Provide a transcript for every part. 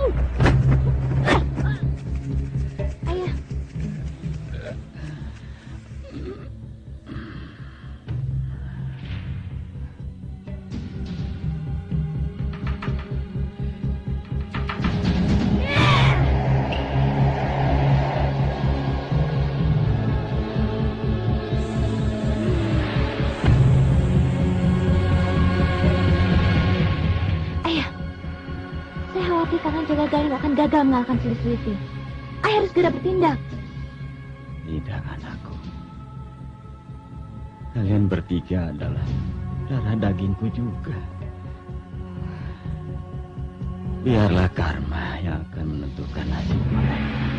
Ayah. Karena jaga Galuh akan gagal mengalahkan Selisih. Ayah harus segera bertindak. Tidak, anakku. Kalian bertiga adalah darah dagingku juga. Biarlah karma yang akan menentukan nasib mereka.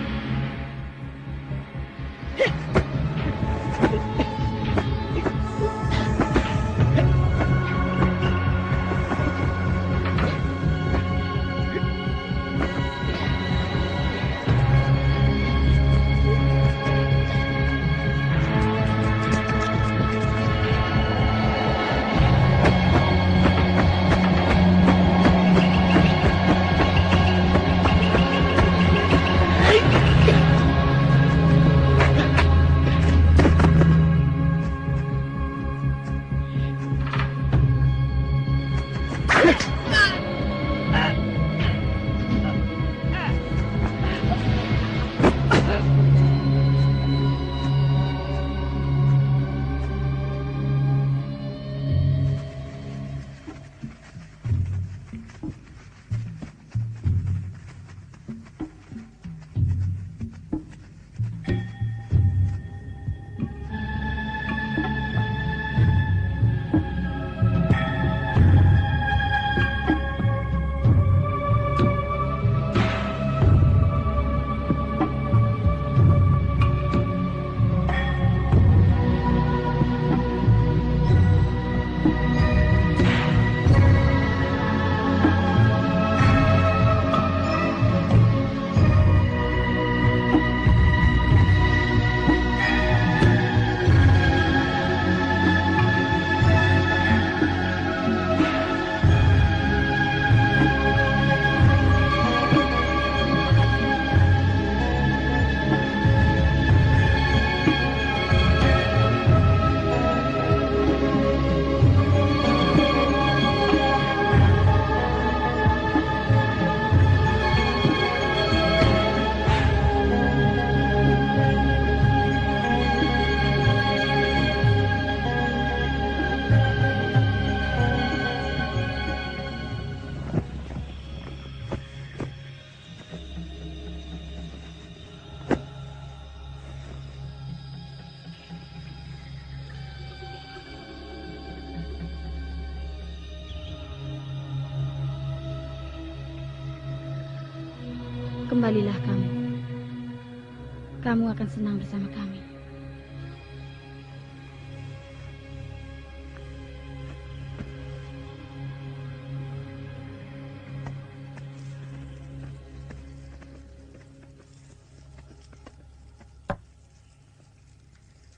Kembalilah kamu. Kamu akan senang bersama kami.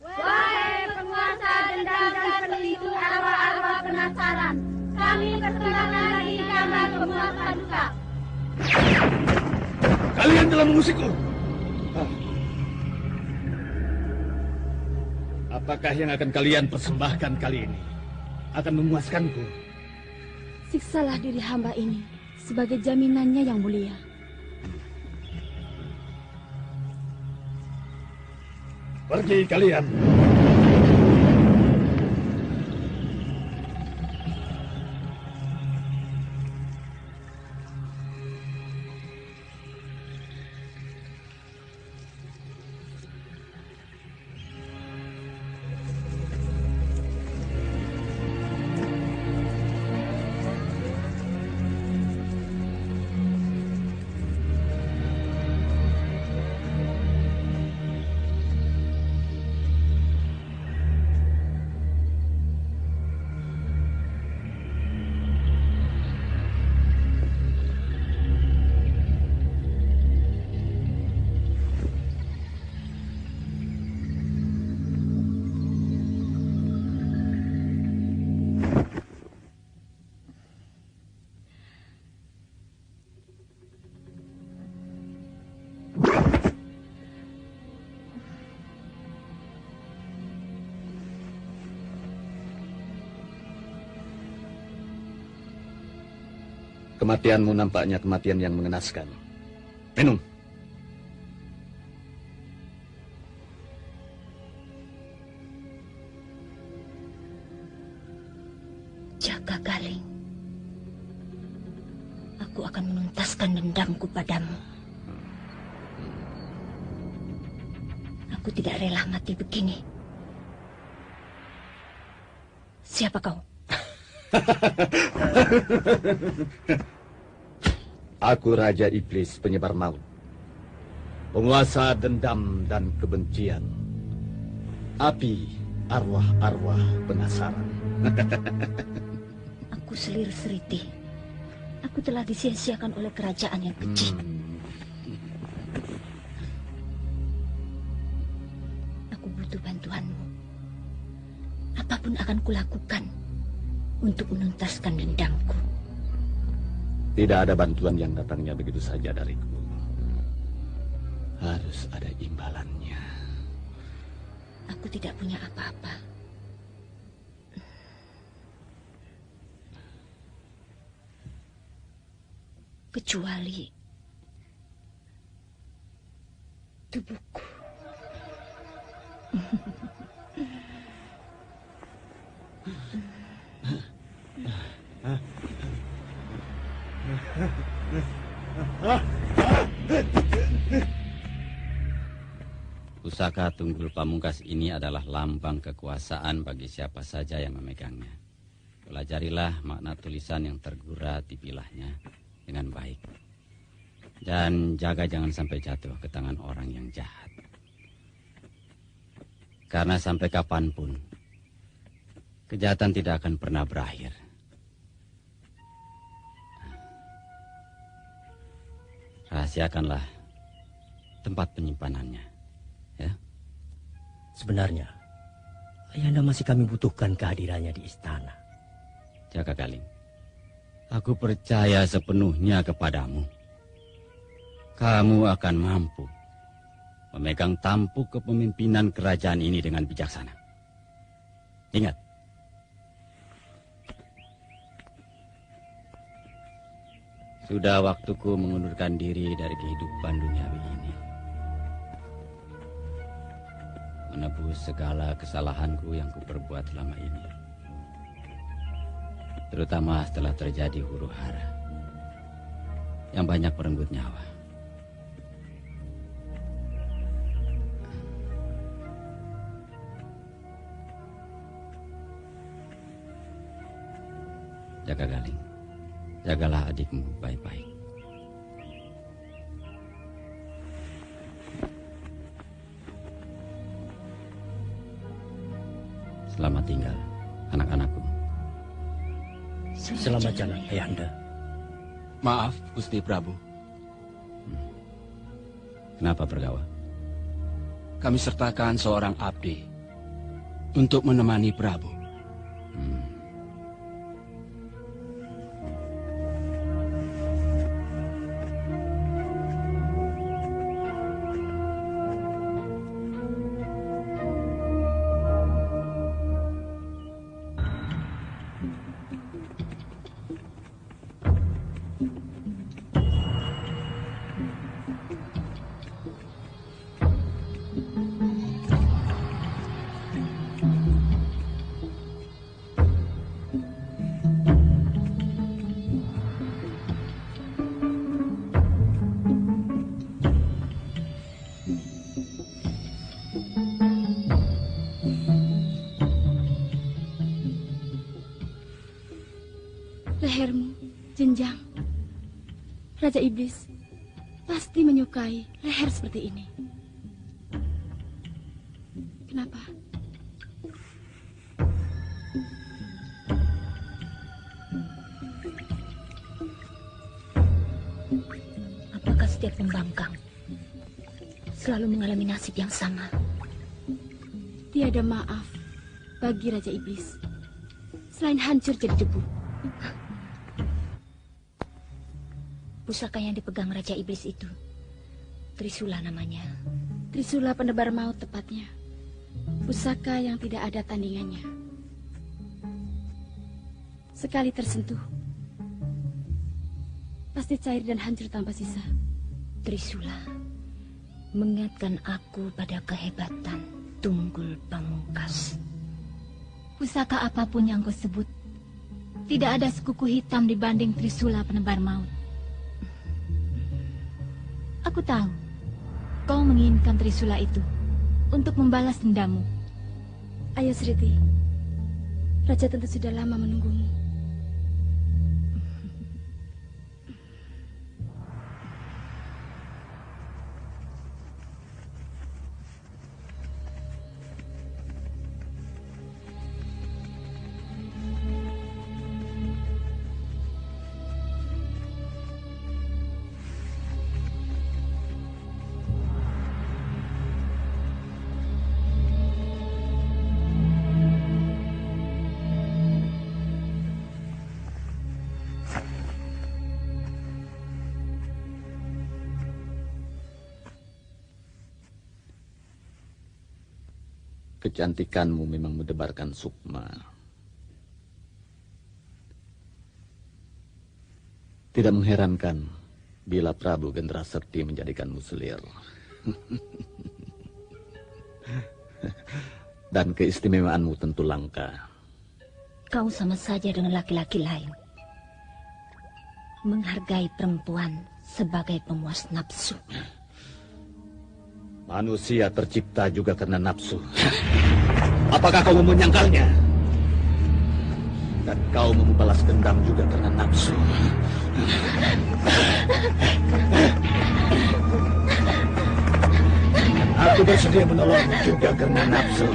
Wahai penguasa dendam dan pelindung arwah-arwah penasaran, kami perkenalkan lagi nama penguasa duka. Kalian telah mengusikku. Apakah yang akan kalian persembahkan kali ini akan memuaskanku? Siksalah diri hamba ini sebagai jaminannya yang mulia. Pergi kalian. Kematianmu nampaknya kematian yang mengenaskan. Minum. Jaka Galing, aku akan menuntaskan dendamku padamu. Aku tidak rela mati begini. Siapa kau? Aku Raja Iblis penyebar maut, penguasa dendam dan kebencian, api arwah-arwah penasaran. Aku Selir Seriti. Aku telah disia-siakan oleh kerajaan yang keji. Aku butuh bantuanmu. Apapun akan kulakukan untuk menuntaskan dendamku. Tidak ada bantuan yang datangnya begitu saja dariku. Harus ada imbalannya. Aku tidak punya apa-apa. Kecuali tubuhku. Pusaka Tunggul Pamungkas ini adalah lambang kekuasaan bagi siapa saja yang memegangnya. Pelajarilah makna tulisan yang tergura di bilahnya dengan baik. Dan jaga jangan sampai jatuh ke tangan orang yang jahat. Karena sampai kapanpun, kejahatan tidak akan pernah berakhir. Rahasiakanlah tempat penyimpanannya, ya. Sebenarnya, Ayahanda masih kami butuhkan kehadirannya di istana. Jaka Galing, aku percaya sepenuhnya kepadamu. Kamu akan mampu memegang tampuk kepemimpinan kerajaan ini dengan bijaksana. Ingat, sudah waktuku mengundurkan diri dari kehidupan duniawi ini. Menebus segala kesalahanku yang kuperbuat selama ini. Terutama setelah terjadi huru-hara yang banyak merenggut nyawa. Jaka Galing, jagalah adikmu baik-baik. Selamat tinggal, anak-anakku. Selamat jalan, Ayahanda. Maaf, Gusti Prabu. Kenapa Pergawa? Kami sertakan seorang abdi untuk menemani Prabu. Lehermu, jenjang. Raja Iblis pasti menyukai leher seperti ini. Kenapa? Apakah setiap pembangkang selalu mengalami nasib yang sama? Tiada maaf bagi Raja Iblis selain hancur jadi debu. Pusaka yang dipegang Raja Iblis itu Trisula namanya. Trisula penebar maut tepatnya. Pusaka yang tidak ada tandingannya. Sekali tersentuh, pasti cair dan hancur tanpa sisa. Trisula mengingatkan aku pada kehebatan Tunggul Pamungkas. Pusaka apapun yang kau sebut, tidak ada sekuku hitam dibanding Trisula penebar maut. Aku tahu, kau menginginkan Trisula itu untuk membalas dendammu. Ayo Sriti, Raja tentu sudah lama menunggumu. Kecantikanmu memang mendebarkan sukma. Tidak mengherankan bila Prabu Gendrasekti menjadikanmu selir. Dan keistimewaanmu tentu langka. Kau sama saja dengan laki-laki lain. Menghargai perempuan sebagai pemuas nafsu. Manusia tercipta juga karena nafsu. Apakah kau mau menyangkalnya? Dan kau mau membalas dendam juga karena nafsu. Aku bersedia menolongmu juga karena nafsu.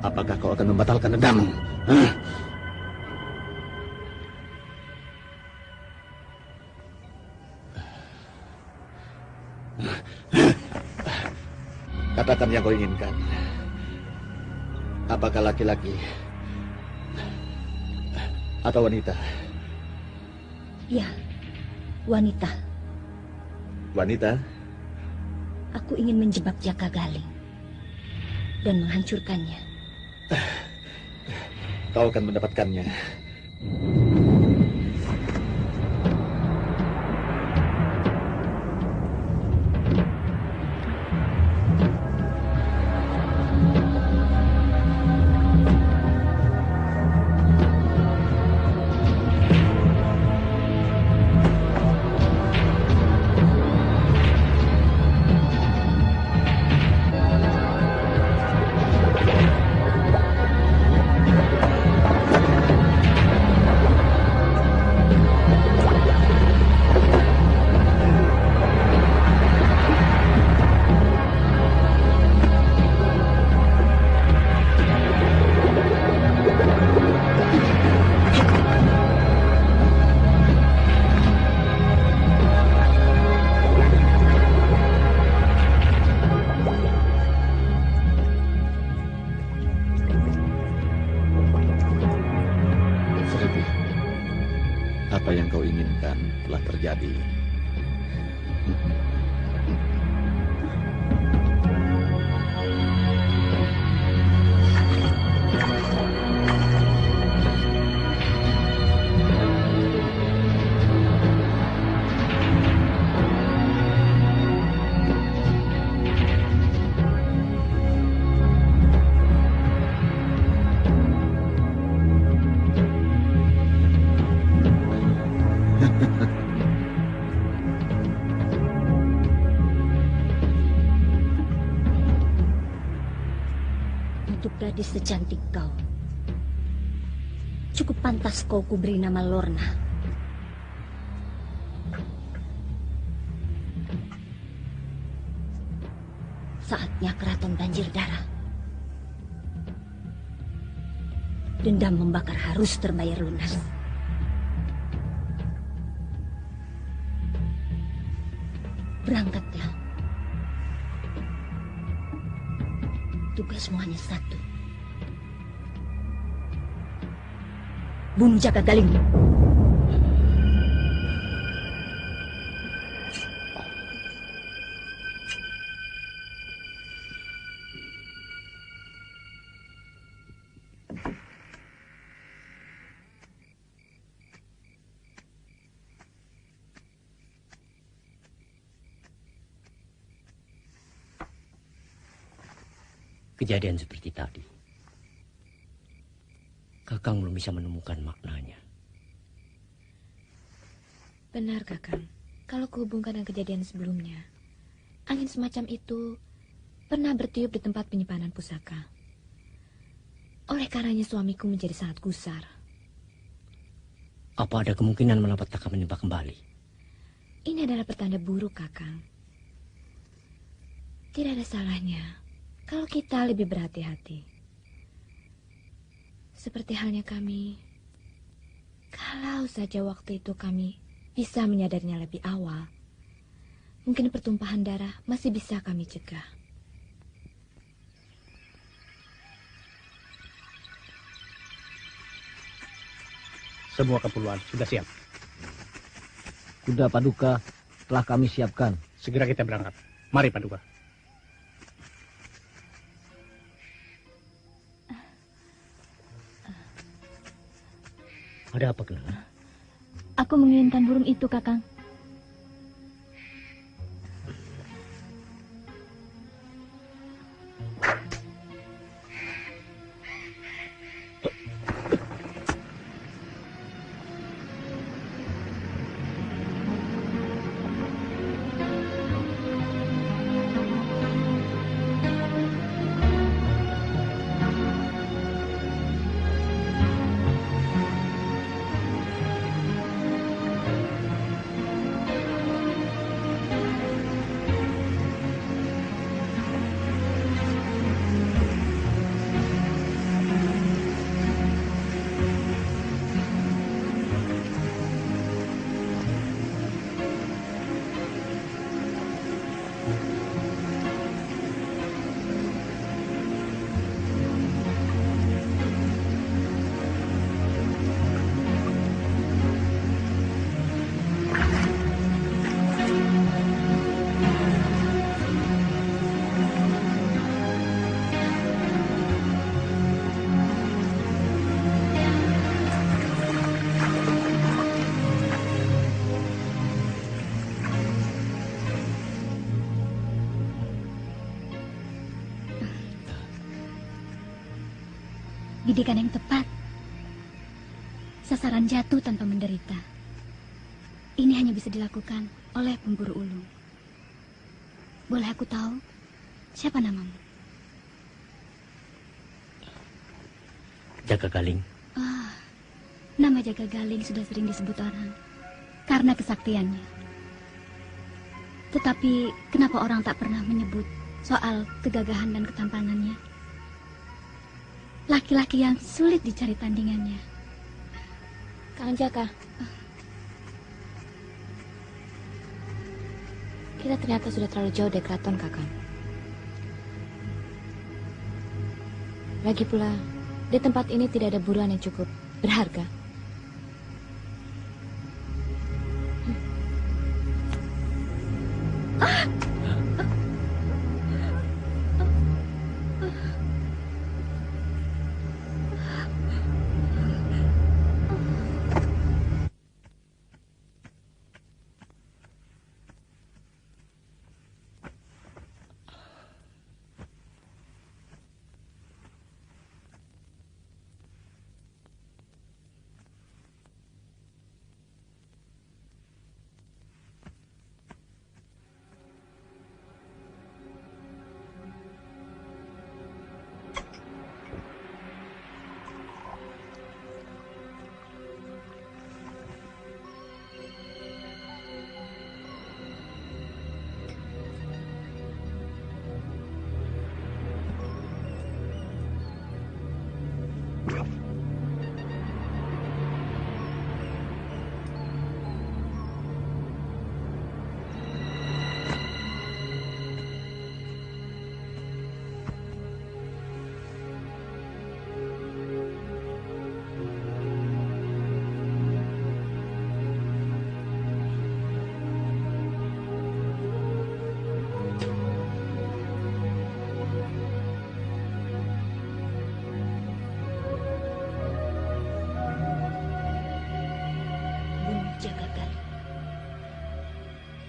Apakah kau akan membatalkan dendammu? Katakan yang kau inginkan. Apakah laki-laki atau wanita? Ya, wanita. Wanita? Aku ingin menjebak Jaka Galing dan menghancurkannya. Kau akan mendapatkannya. Apa yang kau inginkan telah terjadi. Untuk gadis secantik kau, cukup pantas kau kuberi nama Lorna. Saatnya keraton banjir darah. Dendam membakar harus terbayar lunas. Berangkatlah. Tugasmu hanya satu. Bunuh Jaka Galing. kejadian seperti tadi. Kakang belum bisa menemukan maknanya. Benar, Kakang. Kalau kuhubungkan dengan kejadian sebelumnya, angin semacam itu pernah bertiup di tempat penyimpanan pusaka. Oleh karenanya suamiku menjadi sangat gusar. Apa ada kemungkinan malapetaka menimpa kembali? Ini adalah pertanda buruk, Kakang. Tidak ada salahnya kalau kita lebih berhati-hati. Seperti halnya kami, kalau saja waktu itu kami bisa menyadarinya lebih awal, mungkin pertumpahan darah masih bisa kami cegah. Semua keperluan sudah siap. Kuda Paduka telah kami siapkan. Segera kita berangkat. Mari Paduka. Ada apa, Kenanga? Aku menginginkan burung itu, Kakang. Didikan yang tepat. Sasaran jatuh tanpa menderita. Ini hanya bisa dilakukan oleh pemburu ulung. Boleh aku tahu siapa namamu? Jaga Galing. Ah, nama Jaga Galing sudah sering disebut orang karena kesaktiannya. Tetapi kenapa orang tak pernah menyebut soal kegagahan dan ketampanannya? Laki-laki yang sulit dicari tandingannya. Kang Jaka, kita ternyata sudah terlalu jauh dari keraton, Kakang. Lagi pula, di tempat ini tidak ada buruan yang cukup berharga.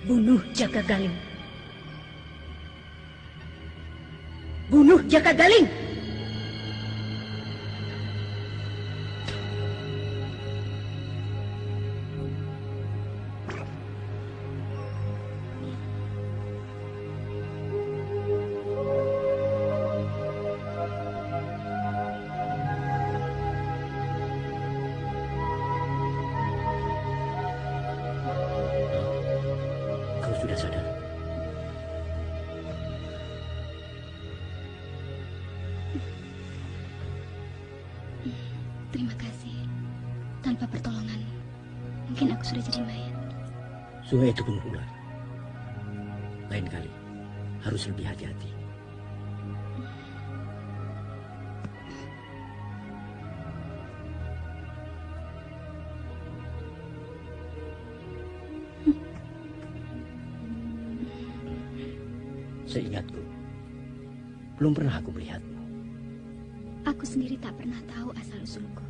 Bunuh Jaga Galing. Bunuh Jaka Galing! Kau sudah sadar? Terima kasih. Tanpa pertolonganmu, mungkin aku sudah jadi mayat. Sungai itu penuh ular. Lain kali, harus lebih hati-hati. Seingatku, belum pernah aku melihatmu. Aku sendiri tak pernah tahu asal-usulku.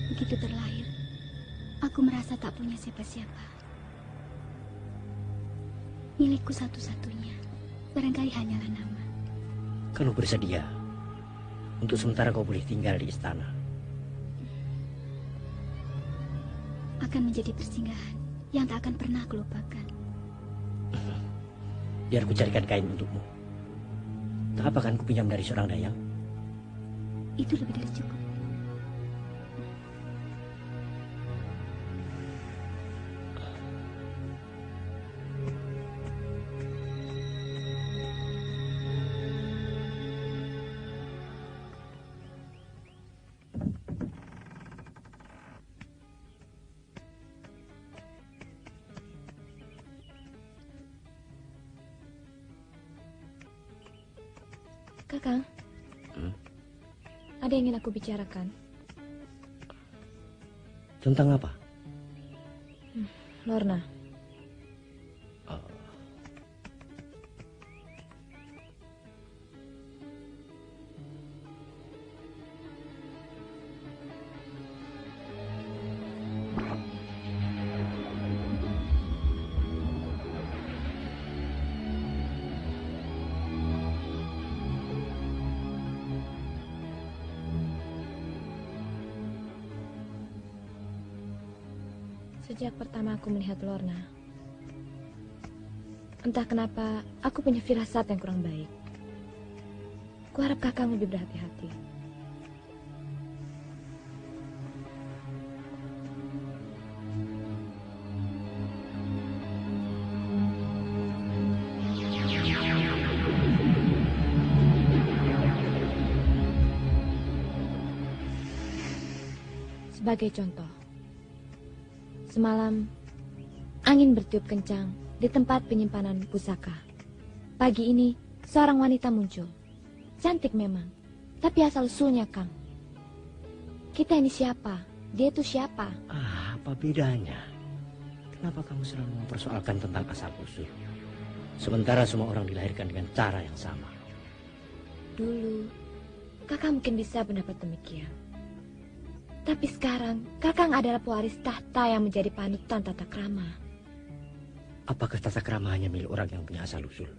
Begitu terlahir, aku merasa tak punya siapa-siapa. Milikku satu-satunya, barangkali hanyalah nama. Kalau bersedia, untuk sementara kau boleh tinggal di istana. Akan menjadi persinggahan yang tak akan pernah aku lupakan. Biar ku carikan kain untukmu. Tak apa kan ku pinjam dari seorang dayang? Itu lebih dari cukup. Kakang, ada yang ingin aku bicarakan. Tentang apa? Lorna. Sejak pertama aku melihat Lorna, entah kenapa aku punya firasat yang kurang baik. Kuharap kakang lebih berhati-hati. Sebagai contoh, semalam angin bertiup kencang di tempat penyimpanan pusaka. Pagi ini seorang wanita muncul. Cantik memang, tapi asal-usulnya Kang. Kita ini siapa? Dia itu siapa? Apa bedanya? Kenapa kamu selalu mempersoalkan tentang asal-usul? Sementara semua orang dilahirkan dengan cara yang sama. Dulu, kakak mungkin bisa pendapat demikian. Tapi sekarang, kakang adalah pewaris tahta yang menjadi panutan tata krama. Apakah tata krama hanya milik orang yang punya asal-usul?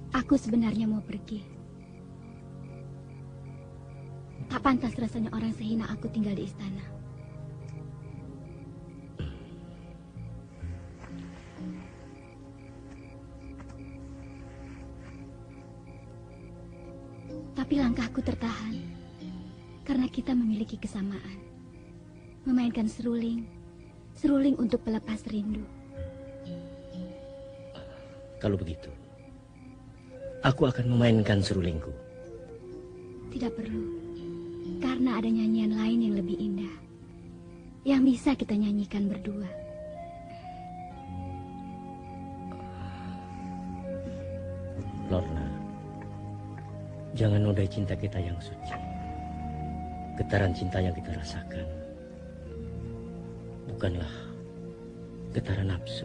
Aku sebenarnya mau pergi. Tak pantas rasanya orang sehina aku tinggal di istana. Langkahku tertahan karena kita memiliki kesamaan. Memainkan seruling untuk pelepas rindu. Kalau begitu, aku akan memainkan serulingku. Tidak perlu, karena ada nyanyian lain yang lebih indah, yang bisa kita nyanyikan berdua. Lorna, jangan nodai cinta kita yang suci. Getaran cinta yang kita rasakan bukanlah getaran nafsu.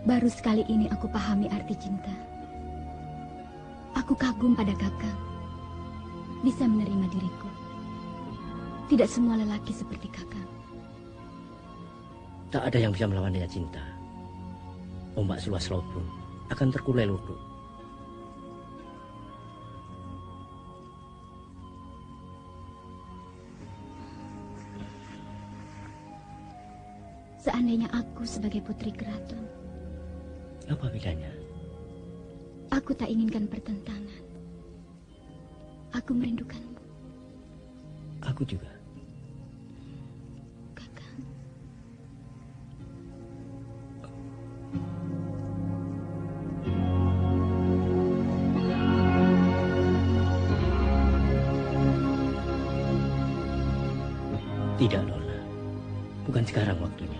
Baru sekali ini aku pahami arti cinta. Aku kagum pada Kakang. Bisa menerima diriku. Tidak semua lelaki seperti Kakang. Tak ada yang bisa melawannya cinta. Ombak seluas laut pun akan terkulai lutut. Seandainya aku sebagai putri keraton, apa bedanya? aku tak inginkan pertentangan. Aku merindukanmu. Aku juga. Kakang. Tidak, Lorna. Bukan sekarang waktunya.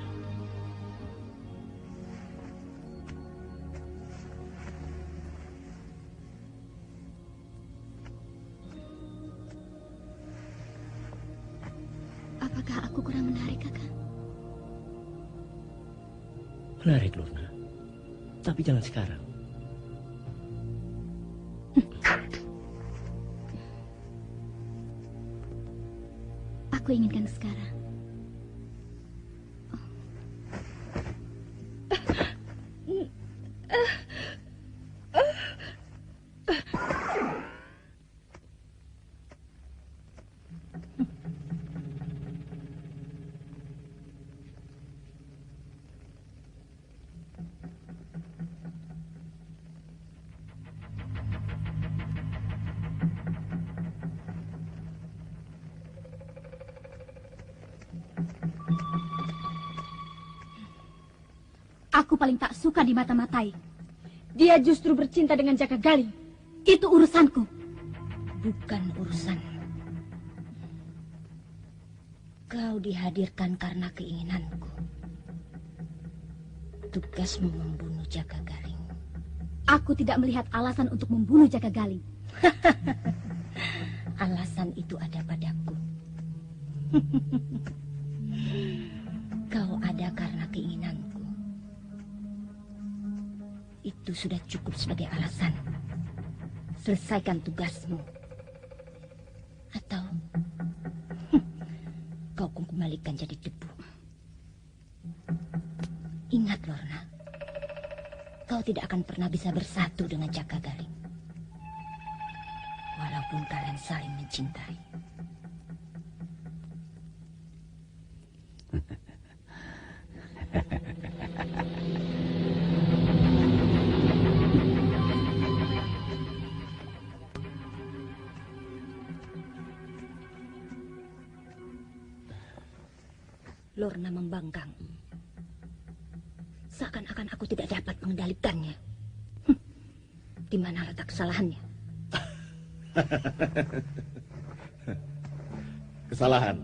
Apakah aku kurang menarik, Kakang? Menarik, Lorna. Tapi jangan sekarang. Aku inginkan sekarang. Aku paling tak suka dimata-matai. Dia justru bercinta dengan Jaka Galing. Itu urusanku. Bukan urusan. Kau dihadirkan karena keinginanku. Tugasmu membunuh Jaka Galing. Aku tidak melihat alasan untuk membunuh Jaka Galing. Alasan itu ada padaku. Kau ada karena keinginanku. Itu sudah cukup sebagai alasan. Selesaikan tugasmu. Atau kau kembalikan jadi debu. Ingat, Lorna. Kau tidak akan pernah bisa bersatu dengan Jaka Galing. Walaupun kalian saling mencintai. Lorna membangkang. Seakan-akan aku tidak dapat mengendalikannya. Di mana letak kesalahannya? Kesalahan?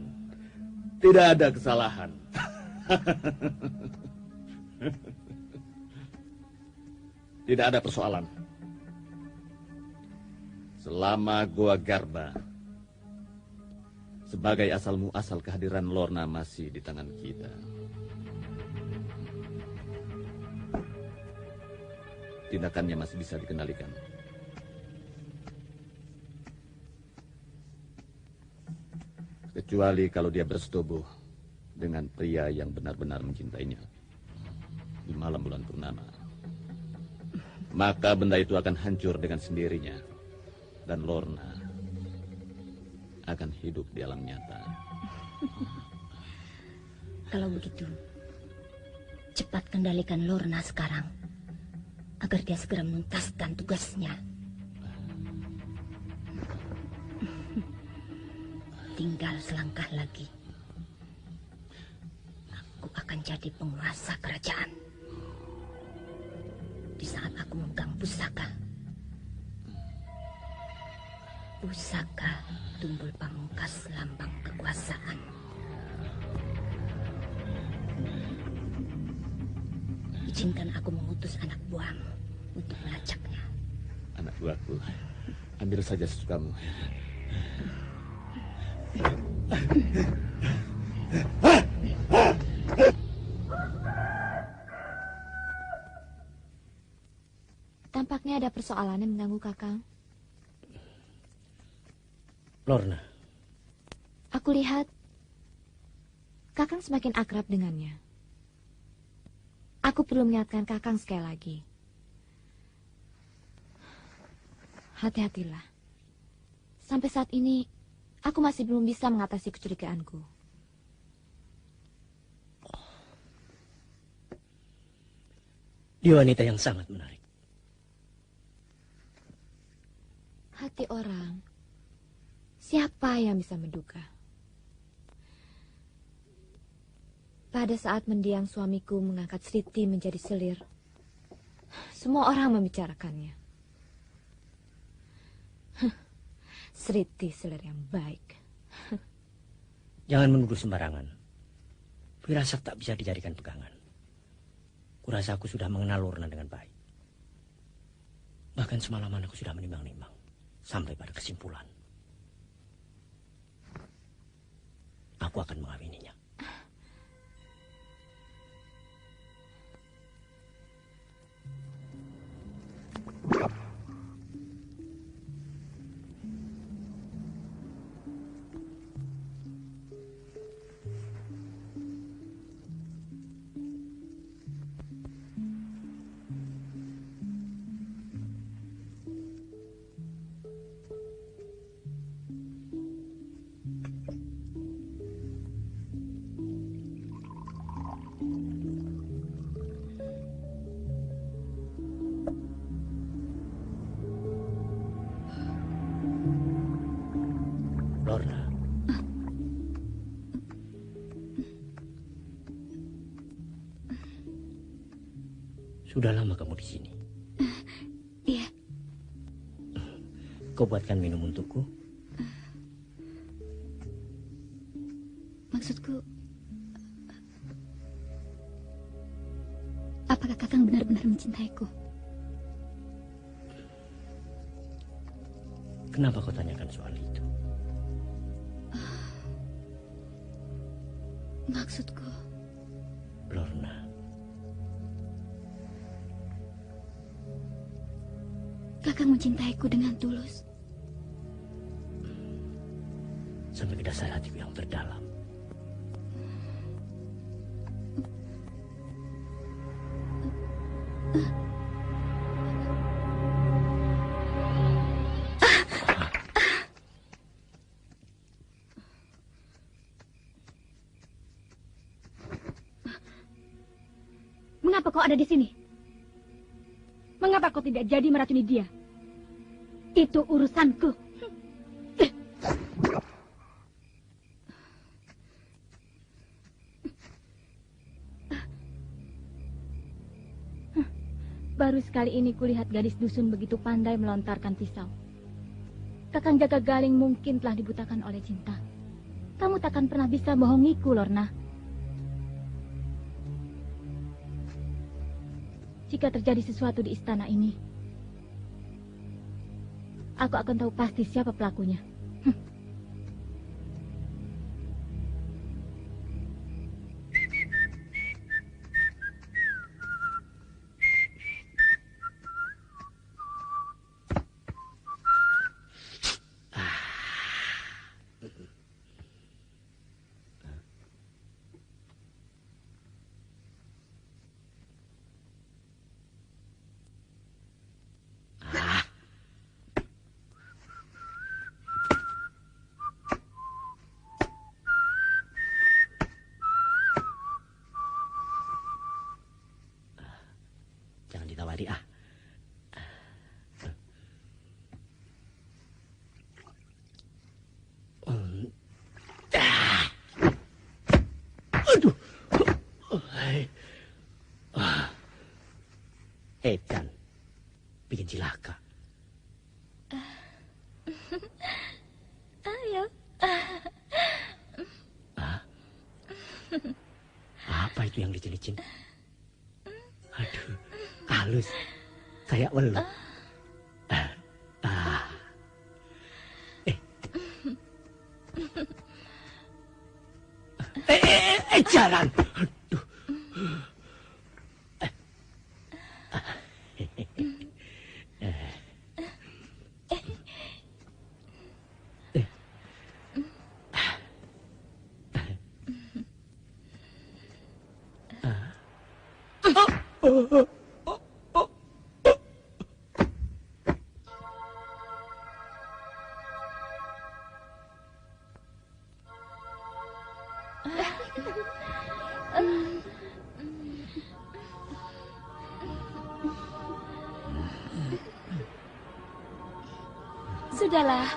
Tidak ada kesalahan. Tidak ada persoalan. Selama Goa Garba sebagai asal muasal kehadiran Lorna masih di tangan kita, tindakannya masih bisa dikendalikan. Kecuali kalau dia bersetubuh dengan pria yang benar-benar mencintainya di malam bulan purnama. Maka benda itu akan hancur dengan sendirinya. Dan Lorna akan hidup di alam nyata. Kalau begitu, cepat kendalikan Lorna sekarang, agar dia segera menuntaskan tugasnya. Tinggal selangkah lagi. Aku akan jadi penguasa kerajaan. Di saat aku memegang pusaka. Pusaka tumbul pamungkas lambang kekuasaan. Izinkan aku mengutus anak buahmu untuk melacaknya. Anak buahku, ambil saja sesukamu. Tampaknya ada persoalan yang mengganggu Kakang. Lorna. Aku lihat Kakang semakin akrab dengannya. Aku perlu mengingatkan Kakang sekali lagi. Hati-hatilah. Sampai saat ini, aku masih belum bisa mengatasi kecurigaanku. Dia wanita yang sangat menarik. Hati orang, siapa yang bisa menduga? Pada saat mendiang suamiku mengangkat Sriti menjadi selir, semua orang membicarakannya. Sriti selir yang baik. Jangan menuduh sembarangan. Firasat tak bisa dijadikan pegangan. Kurasa aku sudah mengenal Lorna dengan baik. Bahkan semalaman aku sudah menimbang-nimbang. Sampai pada kesimpulan. Aku akan mengawininya. Lorna. Sudah lama kamu di sini? Iya. Kau buatkan minum untukku? Maksudku, apakah Kakang benar-benar mencintaiku? Kenapa kau tanyakan soal itu? Maksudku, Lorna. Kakang mencintaiku dengan tulus. Sampai ke dasar hatiku yang terdalam. Mengapa kau ada di sini? Mengapa kau tidak jadi meracuni dia? Itu urusanku. Baru sekali ini kulihat gadis dusun begitu pandai melontarkan pisau. Kakang Jaga Galing mungkin telah dibutakan oleh cinta. Kamu takkan pernah bisa bohongiku, Lorna. Jika terjadi sesuatu di istana ini, aku akan tahu pasti siapa pelakunya. bikin cilaka. Ayo. Apa itu yang licin-licin? Aduh, halus. Kayak welut. Jalan. Aduh. Sudahlah,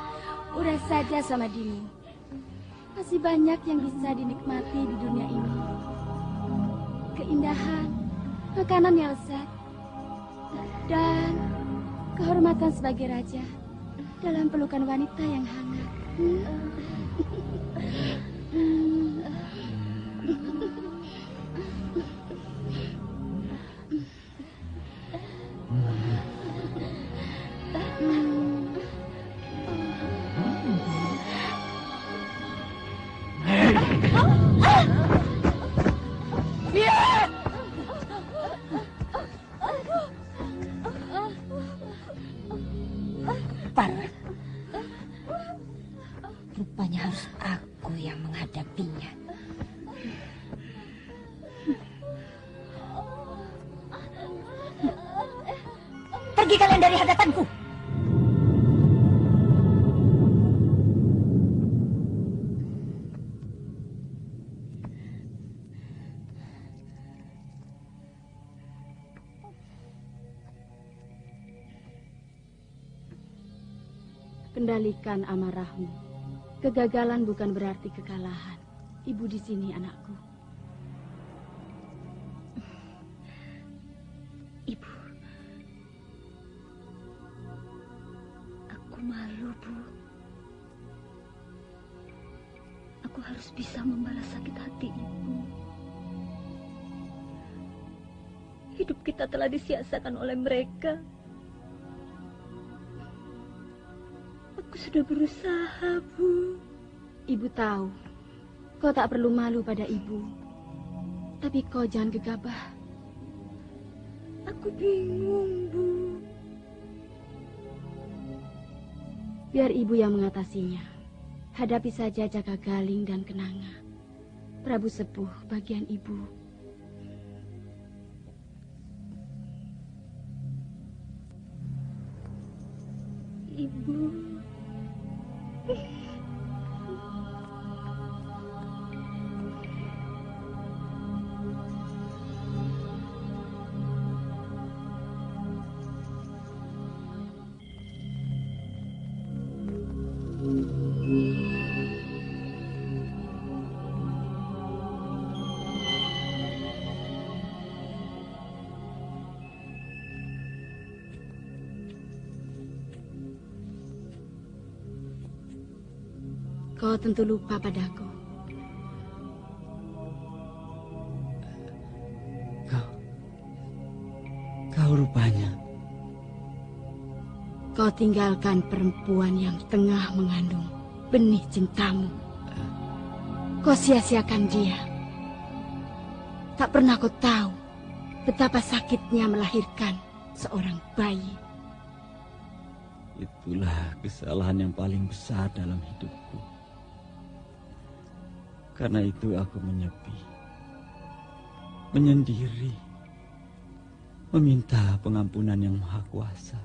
uras saja sama Dini. Masih banyak yang bisa dinikmati di dunia ini. Keindahan, makanan yang lezat, dan kehormatan sebagai raja dalam pelukan wanita yang hangat. Rupanya harus aku yang menghadapinya. Pergi kalian dari hadapanku. Kendalikan amarahmu. Kegagalan bukan berarti kekalahan. Ibu di sini, anakku. Ibu, aku malu, Bu. Aku harus bisa membalas sakit hati Ibu. Hidup kita telah disia-siakan oleh mereka. Aku sudah berusaha, Bu. Ibu tahu, kau tak perlu malu pada ibu. Tapi kau jangan gegabah. Aku bingung, Bu. Biar ibu yang mengatasinya. Hadapi saja Jaka Galing dan Kenanga. Prabu Sepuh bagian ibu. Ibu. Kau tentu lupa padaku. Kau rupanya. Kau tinggalkan perempuan yang tengah mengandung benih cintamu. Kau sia-siakan dia. Tak pernah kau tahu betapa sakitnya melahirkan seorang bayi. Itulah kesalahan yang paling besar dalam hidupku. Karena itu aku menyepi, menyendiri, meminta pengampunan yang Maha Kuasa.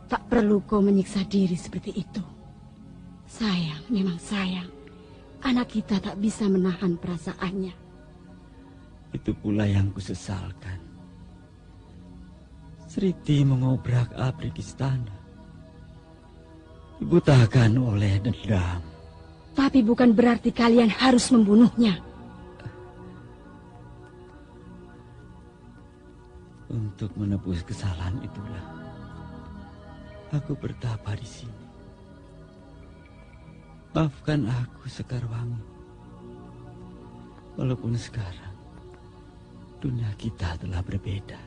Tak perlu kau menyiksa diri seperti itu. Sayang, memang sayang. Anak kita tak bisa menahan perasaannya. Itu pula yang kusesalkan. Sriti mengobrak-abrik istana, dibutakan oleh dendam. Tapi bukan berarti kalian harus membunuhnya. Untuk Untuk menebus kesalahan itulah aku bertapa di sini. Maafkan aku, Sekarwangi. Walaupun sekarang dunia kita telah berbeda.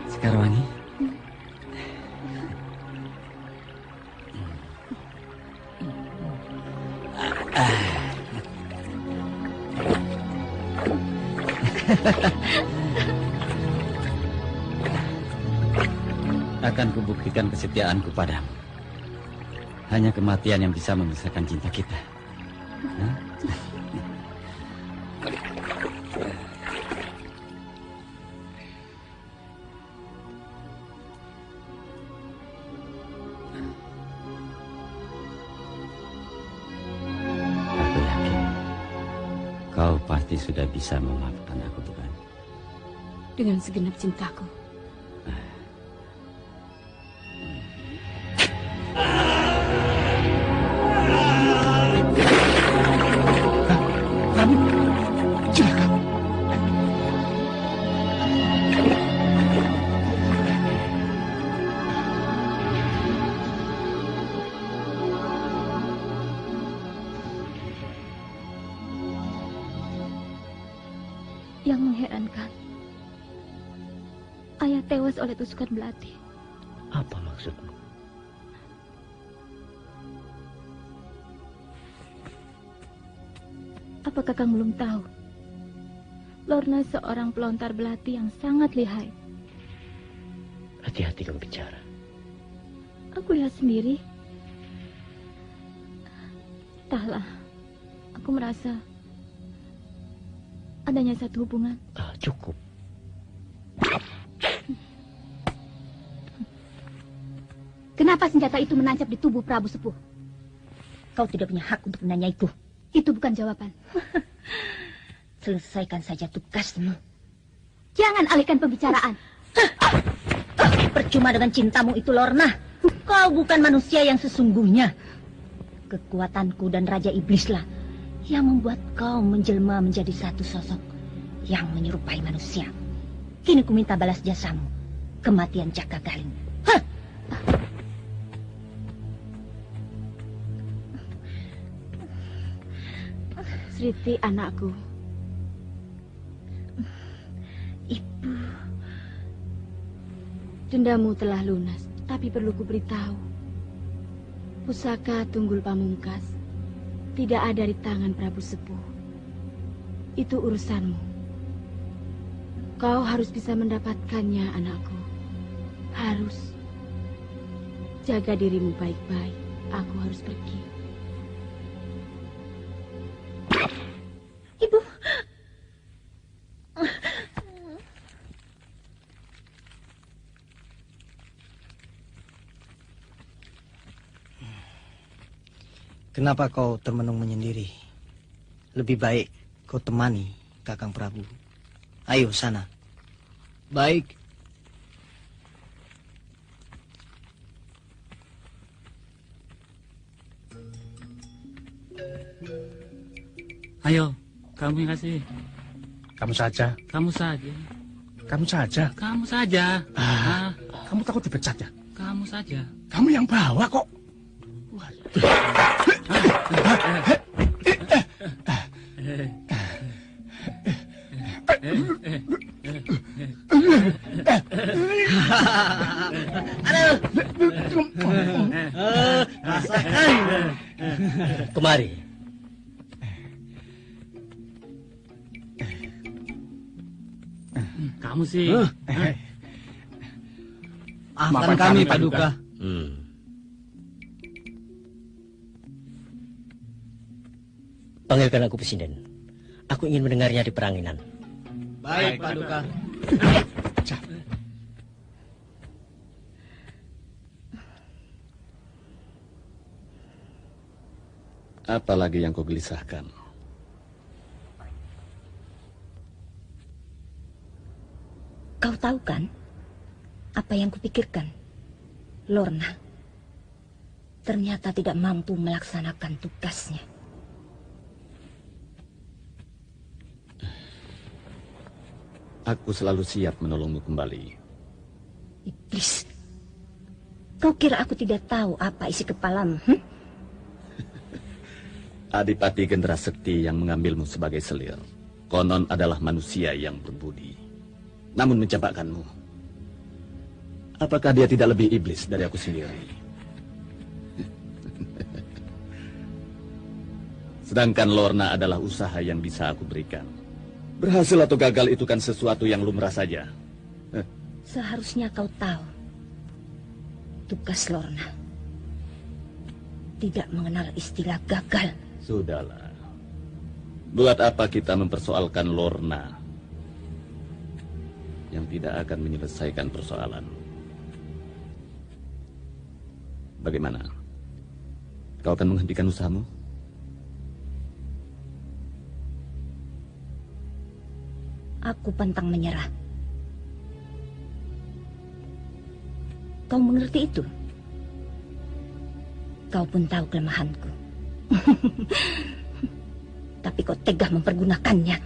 Sekarwangi. Akan kubuktikan kesetiaanku padamu. Hanya kematian yang bisa memisahkan cinta kita. Aku yakin kau pasti sudah bisa memaafkan aku, bukan? Dengan segenap cintaku. Yang mengherankan, ayah tewas oleh tusukan belati. Apa maksudmu? Apa Kakang belum tahu? Lorna seorang pelontar belati yang sangat lihai. Hati-hati kau bicara. Aku lihat sendiri. Entahlah, aku merasa adanya satu hubungan. Cukup. Kenapa senjata itu menancap di tubuh Prabu Sepuh? Kau tidak punya hak untuk menanyaiku. Itu bukan jawaban. Selesaikan saja tugasmu. Jangan alihkan pembicaraan. Percuma dengan cintamu itu, Lorna. Kau bukan manusia yang sesungguhnya. Kekuatanku dan Raja Iblislah yang membuat kau menjelma menjadi satu sosok yang menyerupai manusia. Kini ku minta balas jasamu, kematian Jaka Galing. Sriti, anakku. Ibu. Dendamu telah lunas, tapi perlu ku beritahu. Pusaka Tunggul Pamungkas tidak ada di tangan Prabu Sepuh. Itu urusanmu. Kau harus bisa mendapatkannya, anakku. Harus. Jaga dirimu baik-baik. Aku harus pergi. Ibu. Kenapa kau termenung menyendiri? Lebih baik kau temani Kakang Prabu. Ayo sana. Baik. Ayo, kamu yang kasih. Kamu saja. Kamu saja. Kamu saja. Kamu saja. Kamu takut dipecat ya? Kamu saja. Kamu yang bawa kok. Rasakan. Kemari. Kamu sih. Maafkan kami, Paduka. Panggilkan aku Presiden. Aku ingin mendengarnya di peranginan. Baik, Paduka. Apa lagi yang kau gelisahkan? Kau tahu kan, Apa yang kupikirkan, Lorna ternyata tidak mampu melaksanakan tugasnya. Aku selalu siap menolongmu kembali. Iblis, kau kira aku tidak tahu apa isi kepalamu? Adipati Gendera Sekti yang mengambilmu sebagai selir, konon adalah manusia yang berbudi, namun mencampakkanmu. Apakah dia tidak lebih iblis dari aku sendiri? Sedangkan Lorna adalah usaha yang bisa aku berikan. Berhasil atau gagal itu kan sesuatu yang lumrah saja. Seharusnya kau tahu, tugas Lorna tidak mengenal istilah gagal. Sudahlah. Buat apa kita mempersoalkan Lorna yang tidak akan menyelesaikan persoalan? Bagaimana? Kau akan menghentikan usahamu? Aku pantang menyerah. Kau mengerti itu? Kau pun tahu kelemahanku. Tapi kau tega mempergunakannya.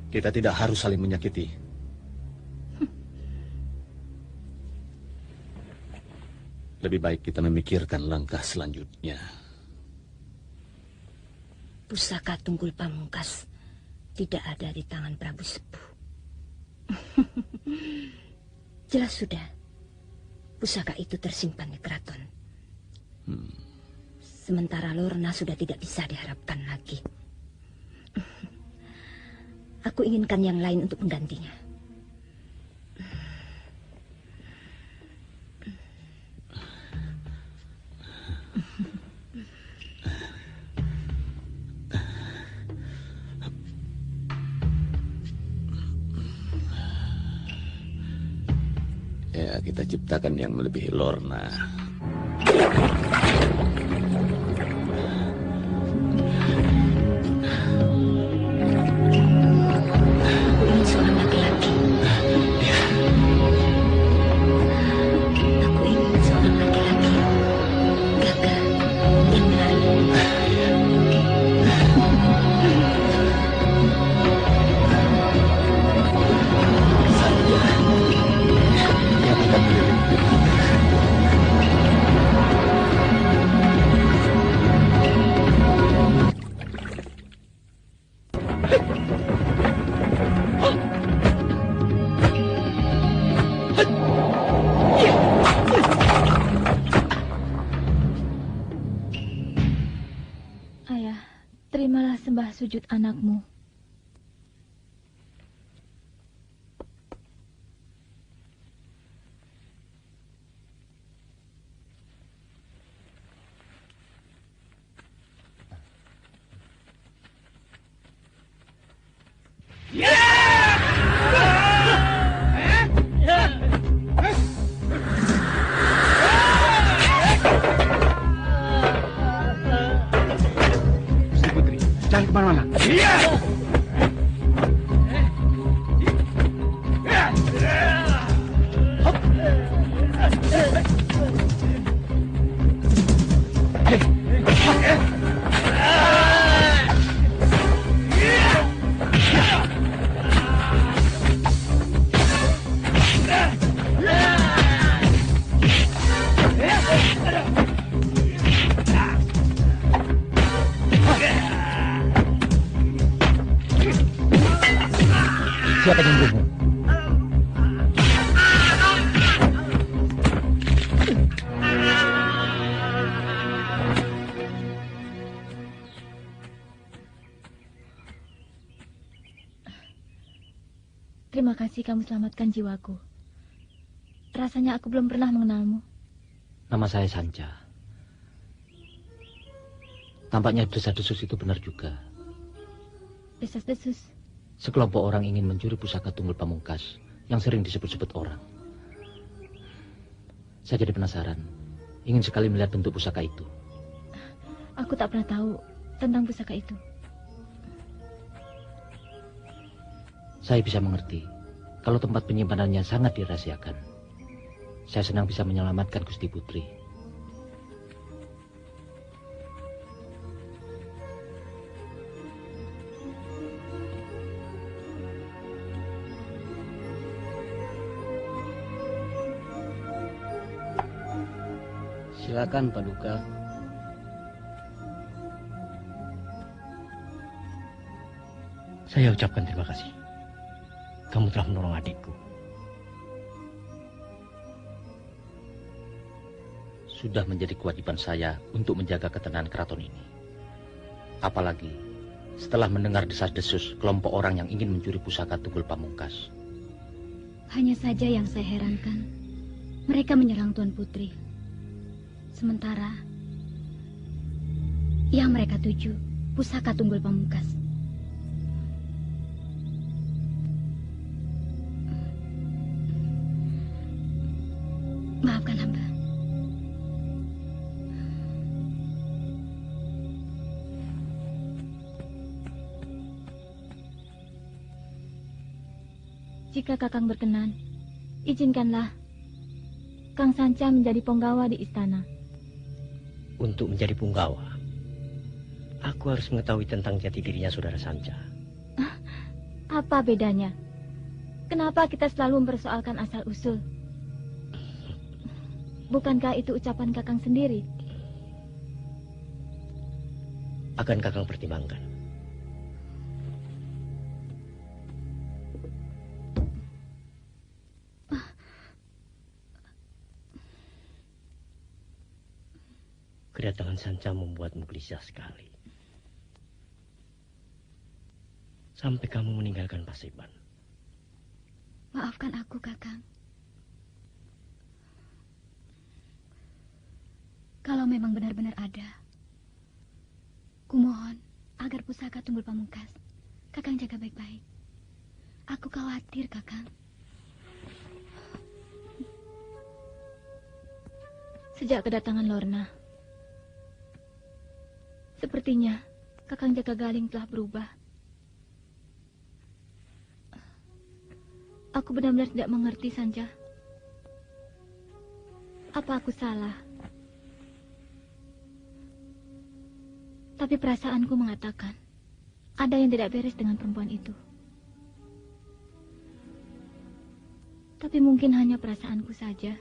Kita tidak harus saling menyakiti. Lebih baik kita memikirkan langkah selanjutnya. Pusaka Tunggul Pamungkas tidak ada di tangan Prabu Sepuh. Jelas sudah, pusaka itu tersimpan di keraton. Sementara Lorna sudah tidak bisa diharapkan lagi. Aku inginkan yang lain untuk menggantinya. Ya, kita ciptakan yang melebihi Lorna. Terimalah sembah sujud anakmu. Jangan kemana-mana. Siapa yang membunuhmu? Terima kasih kamu selamatkan jiwaku. Rasanya aku belum pernah mengenalmu. Nama saya Sanca. Tampaknya desas-desus itu benar juga. Desas-desus? Sekelompok orang ingin mencuri pusaka Tunggul Pamungkas yang sering disebut-sebut orang. Saya jadi penasaran, ingin sekali melihat bentuk pusaka itu. Aku tak pernah tahu tentang pusaka itu? Saya bisa mengerti kalau tempat penyimpanannya sangat dirahasiakan. Saya senang bisa menyelamatkan Gusti Putri. Silakan Paduka. Saya ucapkan terima kasih. Kamu telah menolong adikku. Sudah menjadi kewajiban saya untuk menjaga ketenangan keraton ini. Apalagi setelah mendengar desas-desus kelompok orang yang ingin mencuri pusaka Tunggul Pamungkas. Hanya saja yang saya herankan, mereka menyerang Tuan Putri. Sementara yang mereka tuju pusaka Tunggul Pamungkas. Maafkan hamba. Jika Kakang berkenan, izinkanlah Kang Sanca menjadi penggawa di istana. Untuk menjadi punggawa, aku harus mengetahui tentang jati dirinya saudara Sanca. Apa bedanya? Kenapa kita selalu mempersoalkan asal-usul? Bukankah itu ucapan Kakang sendiri? Akan Kakang pertimbangkan. Kedatangan Sanca membuatmu gelisah sekali. Sampai kamu meninggalkan Paseban. Maafkan aku, Kakang. Kalau memang benar-benar ada, kumohon agar pusaka Tunggul Pamungkas Kakang jaga baik-baik. Aku khawatir, Kakang. Sejak kedatangan Lorna, sepertinya Kakang Jaka Galing telah berubah. Aku benar-benar tidak mengerti, Sanca. Apa aku salah? Tapi perasaanku mengatakan ada yang tidak beres dengan perempuan itu. Tapi mungkin hanya perasaanku saja.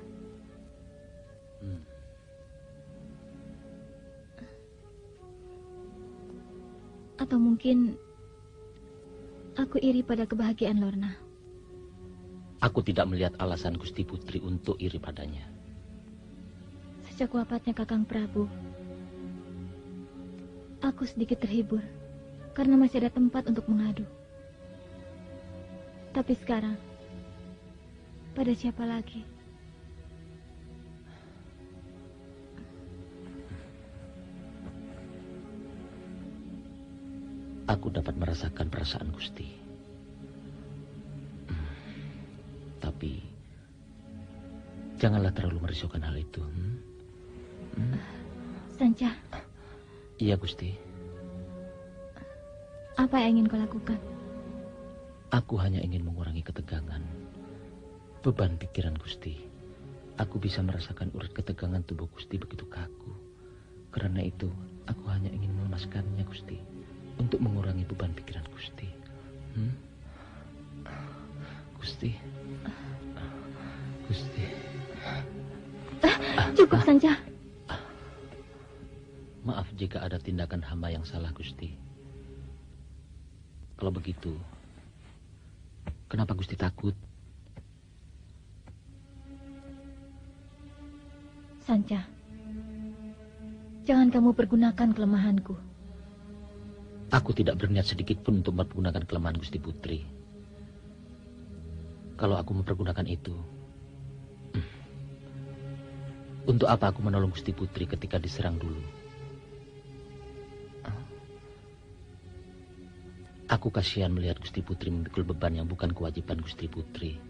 Atau mungkin aku iri pada kebahagiaan Lorna. Aku tidak melihat alasan Gusti Putri untuk iri padanya. Sejak wafatnya Kakang Prabu, aku sedikit terhibur karena masih ada tempat untuk mengadu. Tapi sekarang, pada siapa lagi? Aku dapat merasakan perasaan Gusti. Tapi janganlah terlalu merisaukan hal itu. Sanca. Iya, Gusti. Apa yang ingin kau lakukan? Aku hanya ingin mengurangi ketegangan, beban pikiran Gusti. Aku bisa merasakan urat ketegangan tubuh Gusti begitu kaku. Karena itu, aku hanya ingin melemaskannya, Gusti. Untuk mengurangi beban pikiran Gusti. Gusti. Gusti. Cukup, Sanca. Maaf jika ada tindakan hamba yang salah, Gusti. Kalau begitu, kenapa Gusti takut? Sanca, jangan kamu pergunakan kelemahanku. Aku tidak berniat sedikit pun untuk mempergunakan kelemahan Gusti Putri. Kalau aku mempergunakan itu, untuk apa aku menolong Gusti Putri ketika diserang dulu? Aku kasihan melihat Gusti Putri memikul beban yang bukan kewajiban Gusti Putri.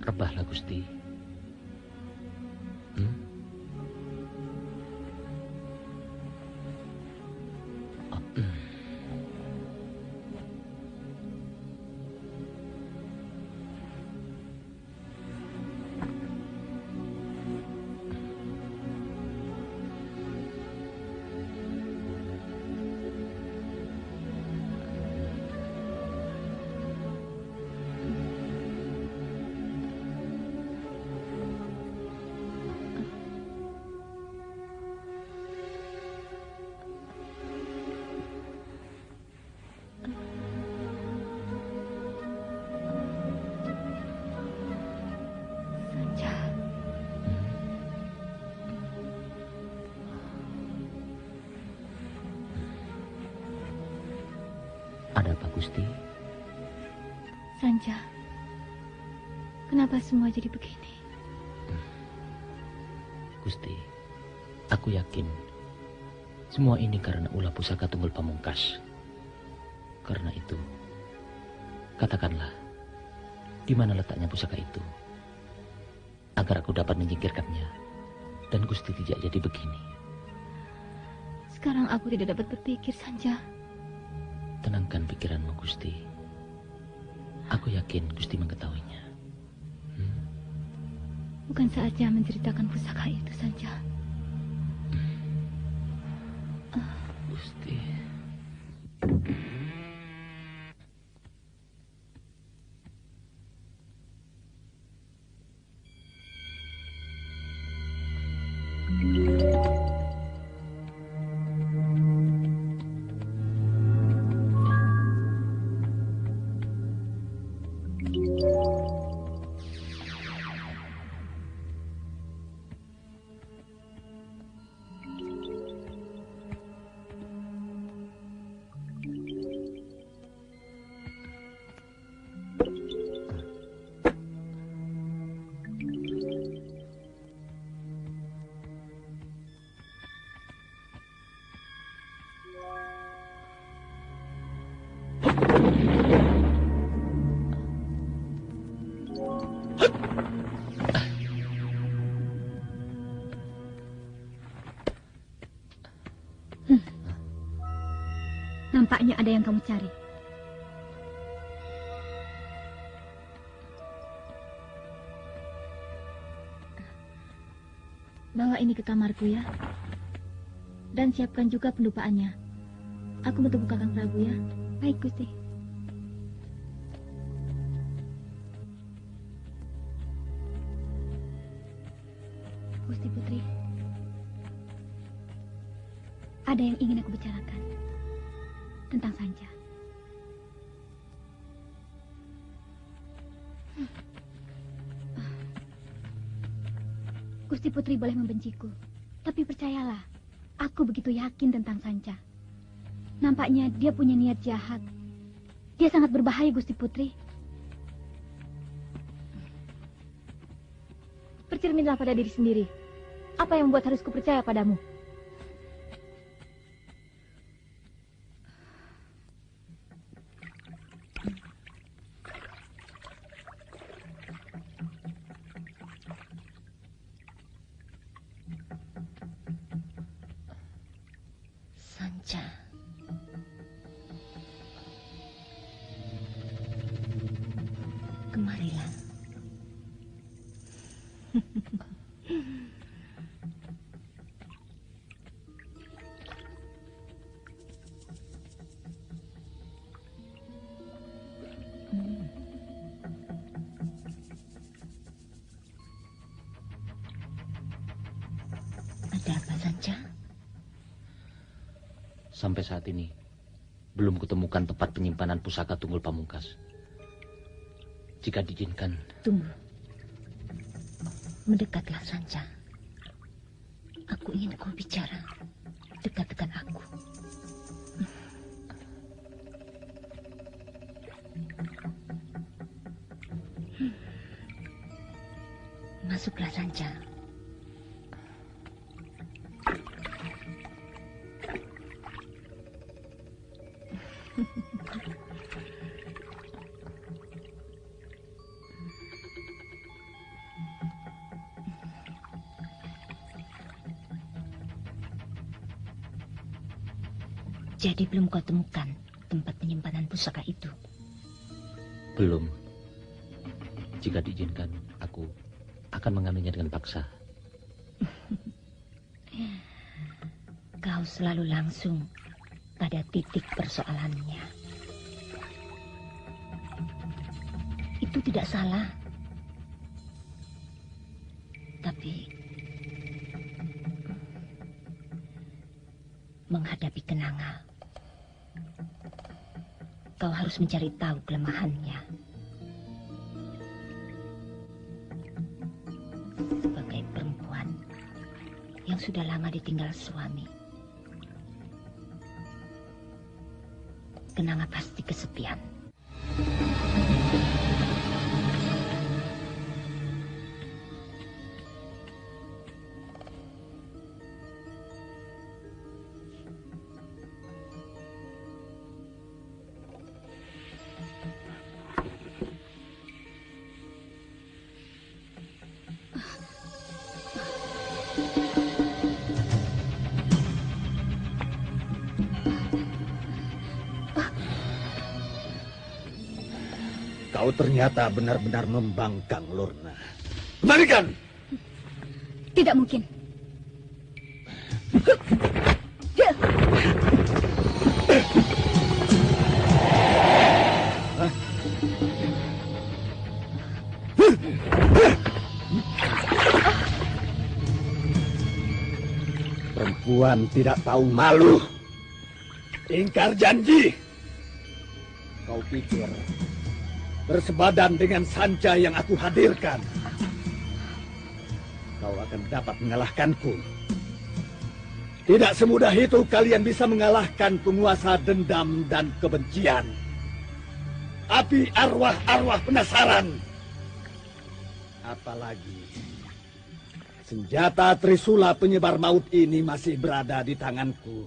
Rebahlah Gusti. Ada apa Gusti? Sanja, kenapa semua jadi begini? Gusti, aku yakin semua ini karena ulah pusaka Tunggul Pamungkas. Karena itu, katakanlah, di mana letaknya pusaka itu, agar aku dapat menyingkirkannya dan Gusti tidak jadi begini. Sekarang aku tidak dapat berpikir, Sanja. Tenangkan pikiranmu, Gusti. Aku yakin Gusti mengetahuinya. Bukan saatnya menceritakan pusaka itu, Sanja. Gusti. Nampaknya ada yang kamu cari. Bawa ini ke kamarku ya. Dan siapkan juga pendupaannya. Aku bertemu Kakang Prabu ya. Baik, Gusti. Gusti Putri, ada yang ingin aku bicarakan tentang Sanja. Gusti Putri boleh membenciku, tapi percayalah, aku begitu yakin tentang Sanja. Nampaknya dia punya niat jahat. Dia sangat berbahaya, Gusti Putri. Bercerminlah pada diri sendiri. Apa yang membuat harus kupercaya padamu? Sanja. Kemarilah. Ada apa, Sanja? Sampai saat ini, belum kutemukan tempat penyimpanan pusaka Tunggul Pamungkas. Jika diizinkan... Tunggu. Mendekatlah, Sanja. Aku ingin kau bicara. Dekat-dekat aku. Masuklah, Sanja. Jadi belum kau temukan tempat penyimpanan pusaka itu? Belum. Jika diizinkan, aku akan mengambilnya dengan paksa. Kau selalu langsung pada titik persoalannya. Itu tidak salah. Tapi menghadapi Kenanga, kau harus mencari tahu kelemahannya. Sebagai perempuan yang sudah lama ditinggal suami, Kenanga pasti kesepian. Kau ternyata benar-benar membangkang, Lorna. Kembalikan! Tidak mungkin. Perempuan tidak tahu malu. Ingkar janji. Kau pikir bersebadan dengan sanca yang aku hadirkan, kau akan dapat mengalahkanku. Tidak semudah itu kalian bisa mengalahkan penguasa dendam dan kebencian. Api arwah-arwah penasaran. Apalagi senjata Trisula penyebar maut ini masih berada di tanganku.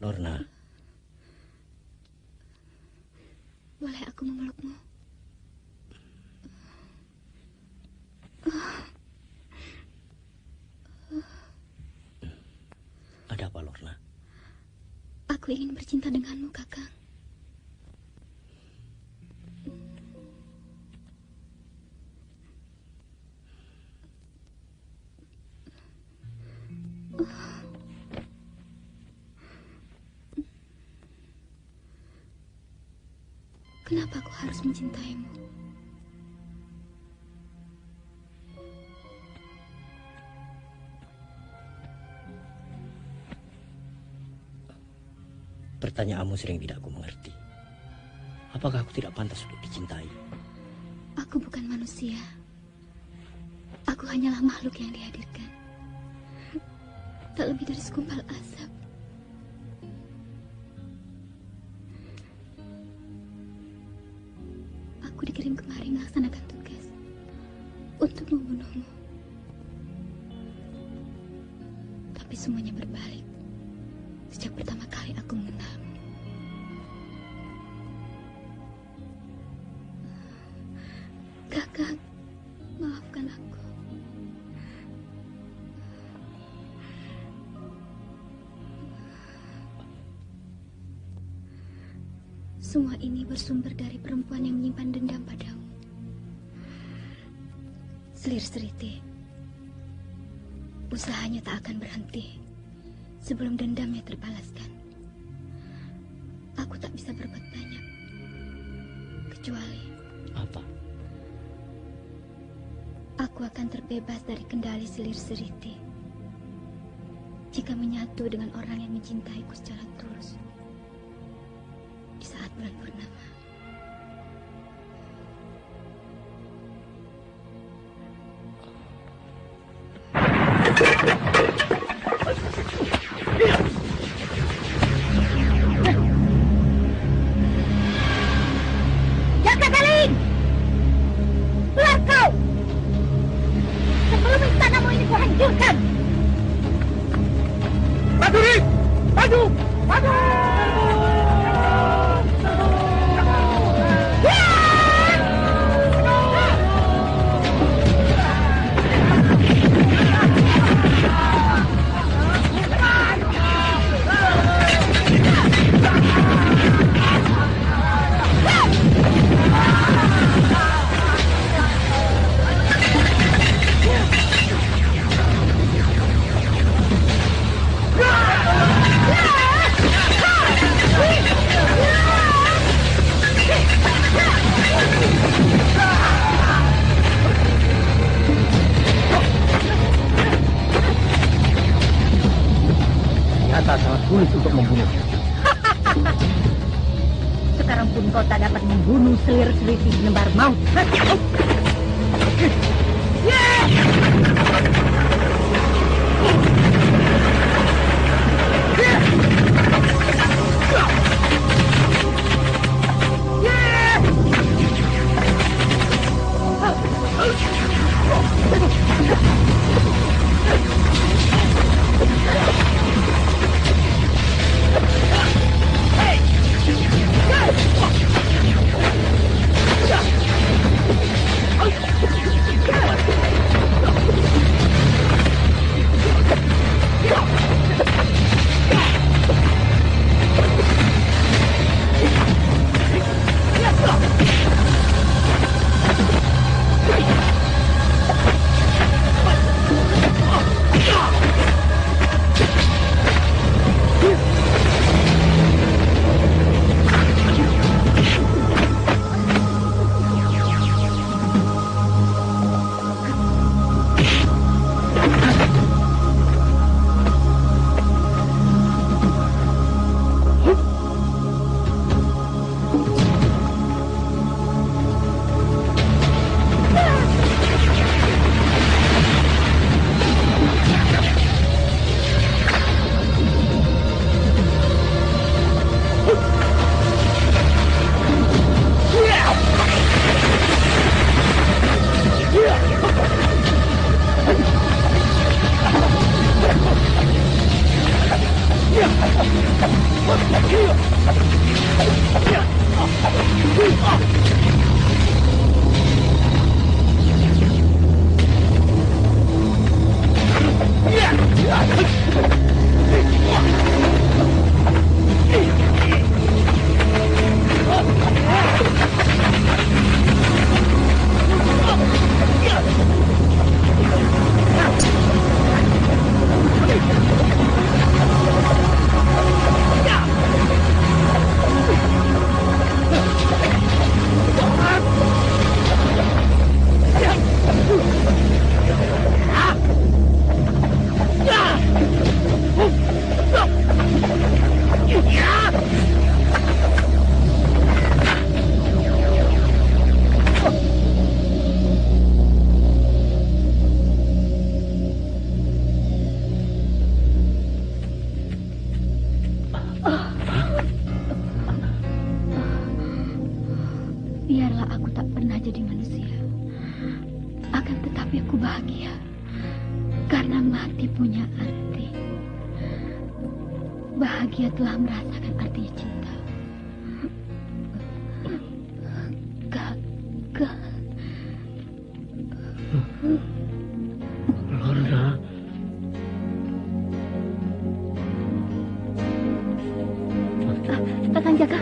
Lorna. Boleh aku memelukmu? Ada apa, Lorna? Aku ingin bercinta denganmu, Kakang. Kenapa aku harus mencintaimu? Pertanyaanmu sering tidak aku mengerti. Apakah aku tidak pantas untuk dicintai? Aku bukan manusia. Aku hanyalah makhluk yang dihadirkan. Tak lebih dari segumpal asap. Aku dikirim kemari melaksanakan tugas untuk membunuhmu. Tapi semuanya berbalik sejak pertama kali aku mengenalmu. Kakang, maafkan aku. Semua ini bersumber dari perempuan yang menyimpan dendam padamu. Selir Seriti, usahanya tak akan berhenti sebelum dendamnya terbalaskan. Aku tak bisa berbuat banyak, kecuali apa? Aku akan terbebas dari kendali Selir Seriti jika menyatu dengan orang yang mencintaiku secara tulus di saat bulan purnama. Jaka Galing! Keluar kau! Sebelum istanamu ini kuhancurkan! Prajurit! Maju! Maju! Ternyata sangat sulit untuk membunuh. Sekarang pun kau tak dapat membunuh Selir Seriti penebar maut. Biarlah aku tak pernah jadi manusia, akan tetapi aku bahagia karena mati punya arti. bahagia telah merasakan artinya cinta. Kakak. Lorna. Kakang Jaka.